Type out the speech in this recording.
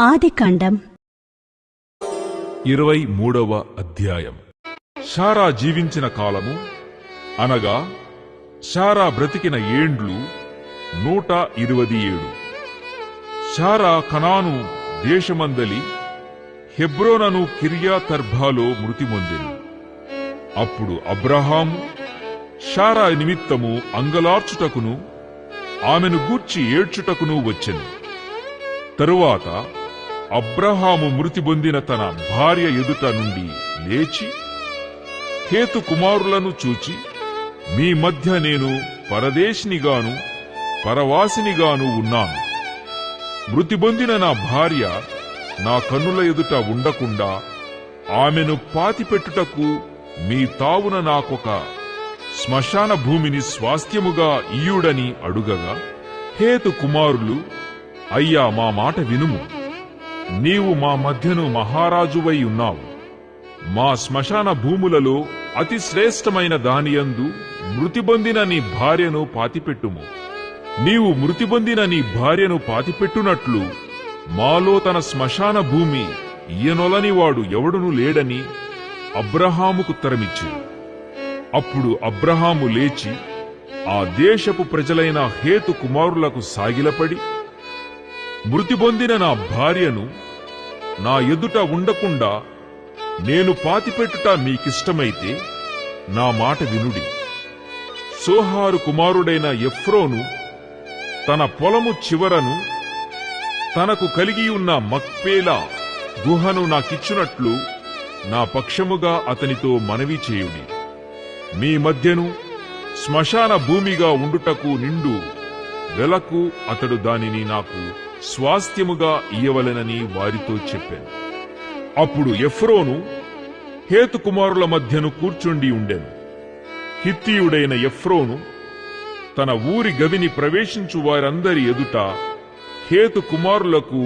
ఆదికాండం 23వ అధ్యాయం. శారా జీవించిన కాలము అనగా శారా బ్రతికిన ఏండ్లు 127. శారా కనాను దేశమందలి హెబ్రోనను కిర్యాతర్బాలో మృతిమొందెను. అప్పుడు అబ్రహాము శారా నిమిత్తము అంగలార్చుటకును ఆమెను గూర్చి ఏడ్చుటకును వచ్చెను. తరువాత అబ్రహాము మృతి పొందిన తన భార్య ఎదుట నుండి లేచి హేతు కుమారులను చూచి, మీ మధ్య నేను పరదేశినిగాను పరవాసినిగాను ఉన్నాను. మృతి పొందిన నా భార్య నా కన్నుల ఎదుట ఉండకుండా ఆమెను పాతిపెట్టుటకు మీ తావున నాకొక శ్మశాన భూమిని స్వాస్థ్యముగా ఇయ్యుడని అడుగగా, హేతు కుమారులు, అయ్యా, మా మాట వినుము. నీవు మా మధ్యను మహారాజువై ఉన్నావు. మా శ్మశాన భూములలో అతి శ్రేష్టమైన దానియందు మృతిబొందిన నీ భార్యను పాతిపెట్టుము. నీవు మృతిబొందిన నీ భార్యను పాతిపెట్టునట్లు మాలో తన శ్మశాన భూమి ఇయ్యనొలనివాడు ఎవడునూ లేడని అబ్రహాముకుత్తరమిచ్చెను. అప్పుడు అబ్రహాము లేచి ఆ దేశపు ప్రజలైన హేతు కుమారులకు సాగిలపడి, మృతి పొందిన నా భార్యను నా ఎదుట ఉండకుండా నేను పాతిపెట్టుట మీకిష్టమైతే నా మాట వినుడి. సోహారు కుమారుడైన ఎఫ్రోను తన పొలము చివరను తనకు కలిగియున్న మక్పేలా గుహను నాకిచ్చునట్లు నా పక్షముగా అతనితో మనవి చేయుడి. మీ మధ్యను శ్మశాన భూమిగా ఉండుటకు నిండు వెలకు అతడు దానిని నాకు స్వాస్థ్యముగా ఇయ్యవలెనని వారితో చెప్పాను. అప్పుడు ఎఫ్రోను హేతు కుమారుల మధ్యను కూర్చుండి ఉండెను. హిత్తీయుడైన ఎఫ్రోను తన ఊరి గవిని ప్రవేశించు వారందరి ఎదుట హేతు కుమారులకు